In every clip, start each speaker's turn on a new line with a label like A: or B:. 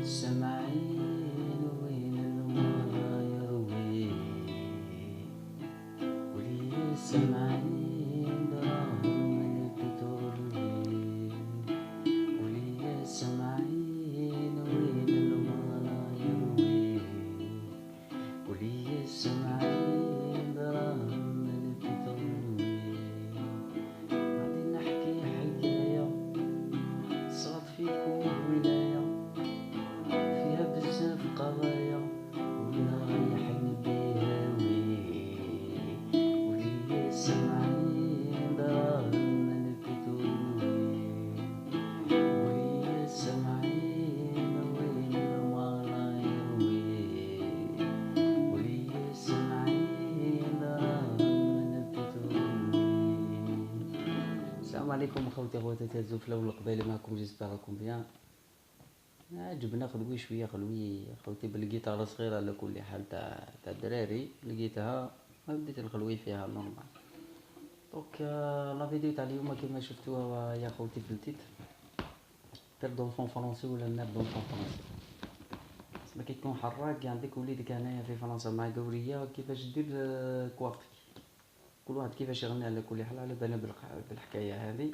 A: سامعين وين الماء يروي، ولي سامعين دراهم البترول، ولي سامعين وين الماء يروي، ولي سامعين دراهم البترول. غادي نحكي حكاية صارت في كل ولاية، فيها بزاف قضايا ولا رايحين بيها ولي سامعين دراهم البترول، ولي سامعين وين الماء يروي، ولي سامعين دراهم البترول. السلام عليكم اخوتي اخواتاتي الزفله والقبايله، معكم جيسبر راكم بيان. جبنا خلوي شويه خلوي اخوتي بالجيتاره صغيره على كل حال تاع الدراري، لقيتها بديت نخلوي فيها نورمال. دونك لا فيديو تاع اليوم كما شفتوها يا خوتي في التيتر، بير دونفون فرونسي ولا مير دونفون فرونسي. تسمى كي تكون حراك عندك وليدك هنايا في فرنسا مع قوريه كيفاش دير كوارتك، كل واحد كيفاش يغني على كل حال. على بالنا بالحكايه هذه.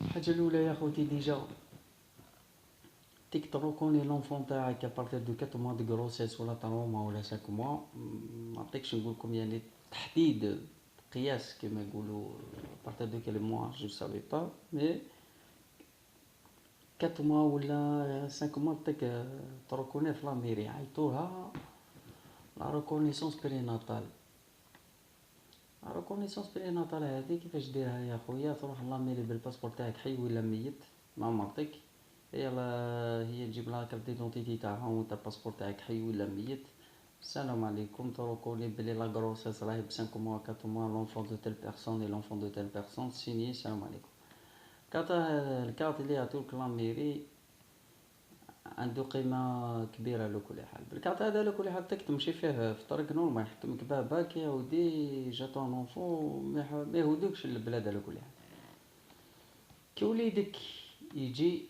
A: الحاجه الاولى يا خوتي ديجا تيك تروكوني لونفون تاعك ابارتير دو 4 موا دو غروسيس ولا 3 موا ولا 5 موا. معطيكش نقولكم يعني تحديد قياس كما يقولوا ابارتير دو كيل موا جو سافي با، مي 4 موا ولا 5 موا تعطيك تروكوني في لاميري، عيطوها لا ريكونيسونس بريناتال. لا ريكونيسونس بريناتال هذه كيفاش ديرها يا خويا؟ تروح لاميري بالباسبور تاعك حي ولا ميت مع مرتك، هي تجيب لا كارت ديدونتيتي تاعها وانت الباسبور تاعك حي ولا ميت. السلام عليكم، تروكوني بلي لا غروسيس راهي ب 5 موا 4 موا لونفون دو تيل بيرسون اي لونفون دو تيل بيرسون سيني. السلام عليكم. الكارت اللي عطولك لاميري عنده قيمه كبيره على كل حال. بالكارت هذا على كل حال تمشي فيه في طريق نورمال، يحكمك باباك يا ودي جاتون اونفون ما يهودوكش للبلاد على كل حال. كي وليدك يجي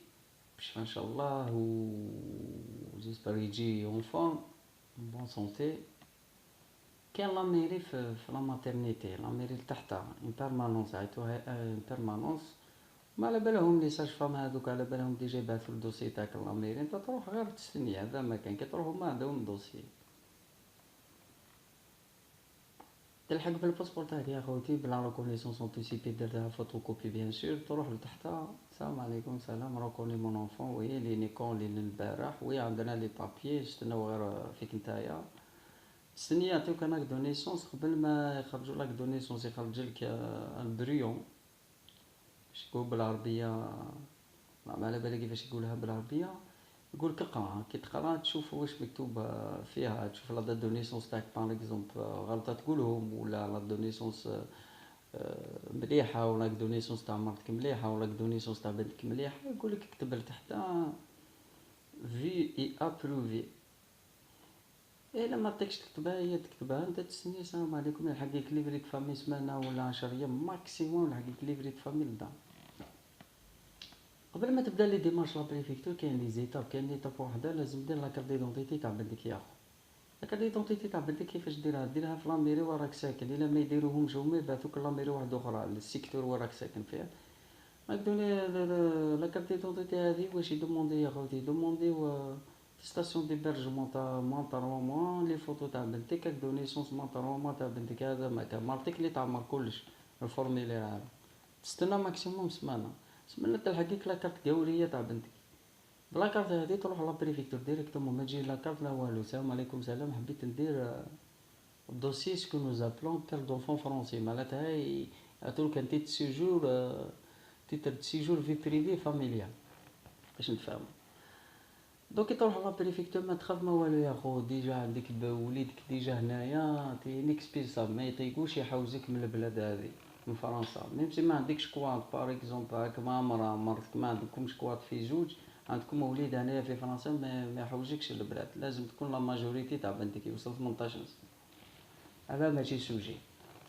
A: باش ما شاء الله و جيسبر يجي اونفون بون سونتي، كاين لاميري في لا ماتيرنيتي، لاميري لتحتها اون بيرمانونس، عيطوها اون بيرمانونس. ما على بالهم لي ساج فام هذوك، على بالهم ديجا يبعثوا الدوسي تاعك لاميري، انت تروح غير تستني. هذا ما كان كي تروح هما عندهم الدوسي. تلحق بالباسبور تاعك يا خوتي بلا ريكونيسونس انتيسيبي، دير فوتوكوبي بيان سور، تروح لتحتها. السلام عليكم، سلام ريكوني مون اونفون، وي لي نيكون لي البارح، وي عندنا لي بابيي، استناو غير فيك نتايا. استني يعطيوك اناك دو نيسونس قبل ما يخرجوا لك دو نيسونس، يخرج لك البريون باش يقول بالعربيه، ما على بالي كيفاش يقولها بالعربيه. يقول لك اقرا، كي تقرا تشوف واش مكتوب فيها، تشوف لا دات دو نيسونس تاعك باغ اكزومبل غلطه تقولهم، ولا لا دو نيسونس مليحه، ولا دو نيسونس تاع مرتك مليحه، ولا دو نيسونس تاع بنتك مليحه. يقول لك اكتب لتحت في اي ابروفي. الا ما عطيكش تكتبها هي تكتبها، انت تستني. السلام عليكم، يلحقك ليفريك فامي سمانه ولا 10 ايام ماكسيموم، يلحقك ليفريك فامي للدار. قبل ما تبدا لي ديمارش لا بريفيكتور كاين لي زيتاب، كاين ليطاب وحده لازم دير لا كارت ديدونتيتي تاع بنتك يا خو. لا كارت ديدونتيتي تاع بنتك كيفاش ديرها؟ ديرها في لاميري وراك ساكن، الا ما يديروهمش هما يبعثوك لاميري واحده اخرى للسيكتور وراك ساكن فيها. راك دوني لا كارت ديدونتيتي هذه واش يدوموندي يا خوتي؟ يدومونديو ستاسيون ديبرجمون تاع مون 3 موا، لي فوتو تاع بنتك، دو نيسونس مون 3 موا تاع بنتك. هذا ما كان مرتك اللي تعمر كلش الفورميلير هذا. تستنى ماكسيموم سمانه تلحقك لا كارت قوريه تاع بنتك. بلا كارت هذه تروح لا بريفيكتور ديريكتومون، ما تجي لا كارت لا والو. السلام عليكم، سلام، حبيت ندير الدوسي سكو نو زابلون كارت دونفون فرونسي، معناتها يعطولك ان تيت سيجور، تيتر سيجور في بريفي فاميليال باش نتفاهمو. دوك كي تروح لا بريفيكتور ما تخاف ما والو يا خو، ديجا عندك وليدك ديجا هنايا تي نيكسبيساب، ما يطيقوش يحوزك من البلاد هذه من فرنسا. ميم سي ما عندكش كواد باغ اكزومبل هاك مع مرتك ما عندكمش كواد في زوج، عندكم وليد هنايا في فرنسا ما يحوزكش للبلاد، لازم تكون لا ماجوريتي تاع بنتك يوصل 18 سنه. هذا ماشي سوجي.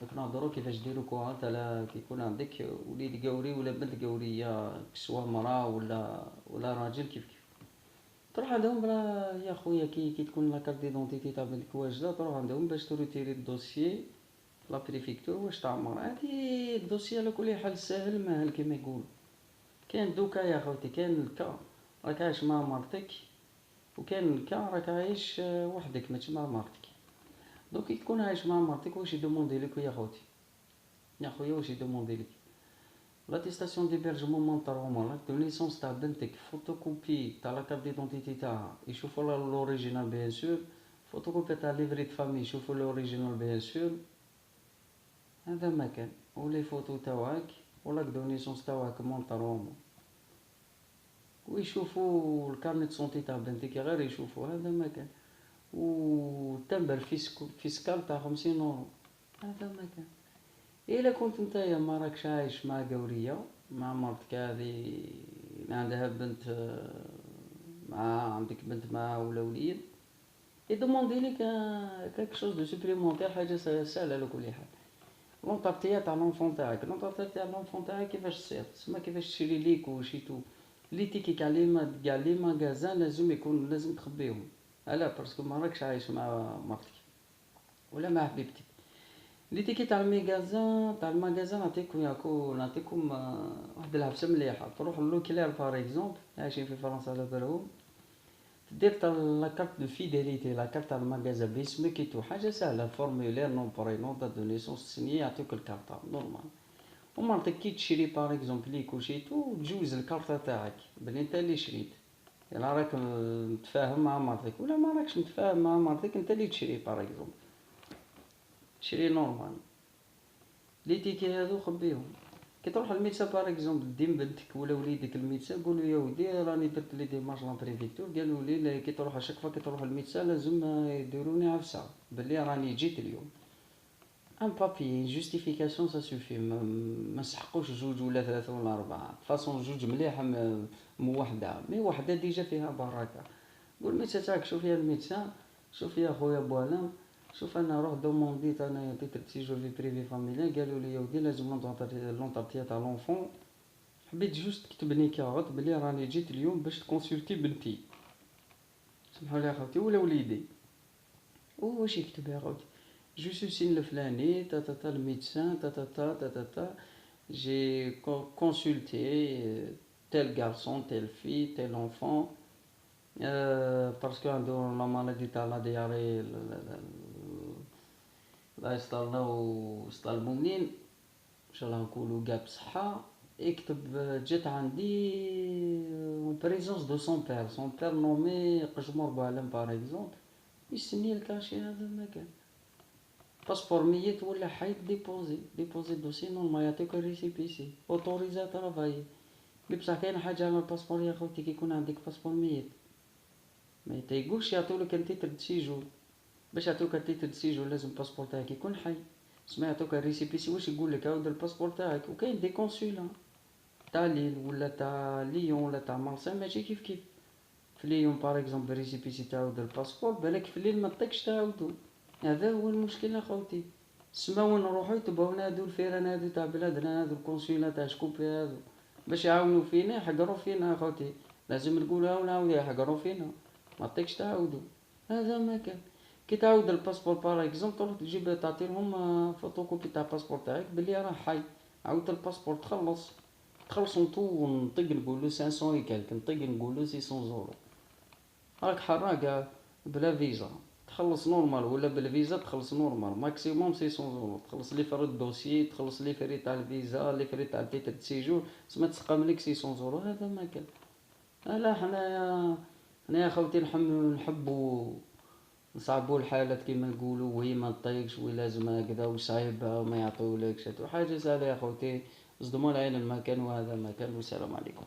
A: دوك نهضرو كيفاش ديرو كوا نتا كي يكون عندك وليد قوري ولا بنت قورية، سوا مرا ولا راجل، كيف تروح عندهم بلا يا خويا كي تكون لاكارت ديدونتيتي تاع بنتك واجده، تروح عندهم باش تروتيري الدوسيي لا بريفيكتور واش تعمر. هادي الدوسيي على كل حال ساهل ماهل كيما يقولوا. كاين دوكا يا خوتي، كاين الكا راك عايش مع مرتك، وكاين الكا راك عايش وحدك ماشي مع مرتك. دوك كي تكون عايش مع مرتك واش يدوموندي لك يا خوتي، يا خويا واش يدوموندي لك؟ لاتيستاسيون ديبيرجمون مونطالمون، لاك دو نيسونس تاع بنتك، فوتوكوبي تاع لاكارت ديدونتيتي تاعها يشوفوا لوريجينال بيان سور، فوتوكوبي تاع ليفري دو فامي يشوفوا لوريجينال بيان سور، هذا ما كان. ولي فوتو تاعك ولاك دو نيسونس تاعك مونطالمون، ويشوفوا الكارنيت سونتي تاع بنتك غير يشوفوا، هذا ما كان. والتمبر فيسكال تاع 50 اورو، هذا ما كان. الا كنت نتايا ما راكش عايش مع قوريه، مع مرتك هذه عندها بنت، مع عندك بنت مع ولا وليد، يدوموندي لك كاك شوز دو سوبليمونتير، حاجه ساهله على كل حال. لونطارتيا تاع لونفون تاعك، لونطارتيا تاع لونفون تاعك كيفاش تصير تسمى، كيفاش تشري ليك وشيتو لي تيكي كاع لي ماغازان لازم تخبيهم. علاه باسكو ما راكش عايش مع مرتك ولا مع حبيبتك. لي تيكي تاع الماغازان نعطيكم واحد العفسه مليحه. تروح لوكيلير باغ اكزومبل، عايشين في فرنسا على بالهم، دير تاع لاكارت دو فيديليتي، لاكارت تاع الماغازان باسمك كيتو، حاجه سهله، فورمولير نون برينون دات دو نيسونس سيني، يعطيوك الكارطه نورمال. ومرتك كي تشري باغ اكزومبل ليك وشيتو، تجوز الكارطه تاعك بلي انت اللي شريت. الا راك متفاهم مع مرتك ولا ما راكش متفاهم مع مرتك، انت اللي تشري باغ اكزومبل، تشري نورمال. لي تيكي هادو خبيهم. كي تروح للميدسان باغ اكزومبل ديم بنتك ولا وليدك الميدسان، قول له يا ودي راني درت لي ديمارش لا بريفيكتور، قالوا لي كي تروح اشاك فوا كي تروح للميدسان لازم يديروني عفسه بلي راني جيت اليوم. ان بابي جوستيفيكاسيون سا سوفي، ما نسحقوش جوج ولا ثلاثه ولا اربعه، فاصون جوج مليحه موحده، مي وحده ديجا فيها بركه. قول الميدسان تاعك، شوف يا الميدسان، شوف يا خويا بوالا، شوف انا روح دومونديت انا تيتر سيجور في بريفي فاميليان، قالوا لي يا ودي لازم لونطارتيا تاع لونفون، حبيت جوست تكتبني كاغوت بلي راني جيت اليوم باش تكونسلتي بنتي، سمحوا لي اخوتي ولا وليدي. واش يكتب يا خوتي؟ جو سو سين الفلاني تا تا تا الميدسان تا تا تا تا تا تا جي كونسلتي تيل غارسون تيل في تيل انفون باسكو عندو لا مالادي تاع لا دياري لا يستلمو منين ان شاء الله نقولوا كاع بصحه. اكتب جات عندي بريزونس دو سون بير نومي قجمور بوعلم باغ اكزومبل، يسني الكاشي، هذا ما كان. باسبور ميت ولا حي، ديبوزي دوسي نورمال، يعطيك الريسيبيسي اوتوريزا ترافاي. مي بصح كاين حاجه على الباسبور يا خوتي، كي يكون عندك باسبور ميت ما يتيقوش يعطولك ان تيتر دو سيجور، باش يعطوك تيتر دو سيجور لازم الباسبور تاعك يكون حي. سما يعطوك الريسيبيسي واش يقول لك، عاود الباسبور تاعك. وكاين دي كونسولا تاع ليل ولا تاع ليون ولا تاع مارسيل ماشي كيف. في ليون باغ اكزومبل الريسيبيسي تعاود الباسبور، بالك في الليل ما طيقش تعاودو. هذا هو المشكل اخوتي. سما وين نروحو يتبعونا هادو الفيران هادو تاع بلادنا، هادو الكونسولا تاع شكوبي هادو، باش يعاونو فينا يحقرو فينا اخوتي. لازم نقولها ونعاودو يحقرو فينا، ما طيقش تعاودو، هذا ما كان. كي تعاود الباسبور باغ اكزومبل، تروح تجيب تعطيلهم فوتوكوبي تاع الباسبور تاعك بلي راه حي. عاود الباسبور تخلصو نطو نطيق نقولو 500 وكالك، نطيق نقولو 600 اورو. راك حراق بلا فيزا تخلص نورمال، ولا بالفيزا تخلص نورمال ماكسيموم 600 اورو، تخلص لي فري الدوسيي، تخلص لي فري تاع الفيزا، لي فري تاع تيتر دو سيجور، تسمى تسقام لك 600 اورو، هذا ما كان. لا حنايا خوتي نحبوا نصعبوا الحالات كيما نقولوا، وهي ما تطيقش ولازم هكذا وصعيبه وما يعطيولكش، حاجه سهله يا خوتي، صدموا العين المكان وهذا مكان. والسلام عليكم.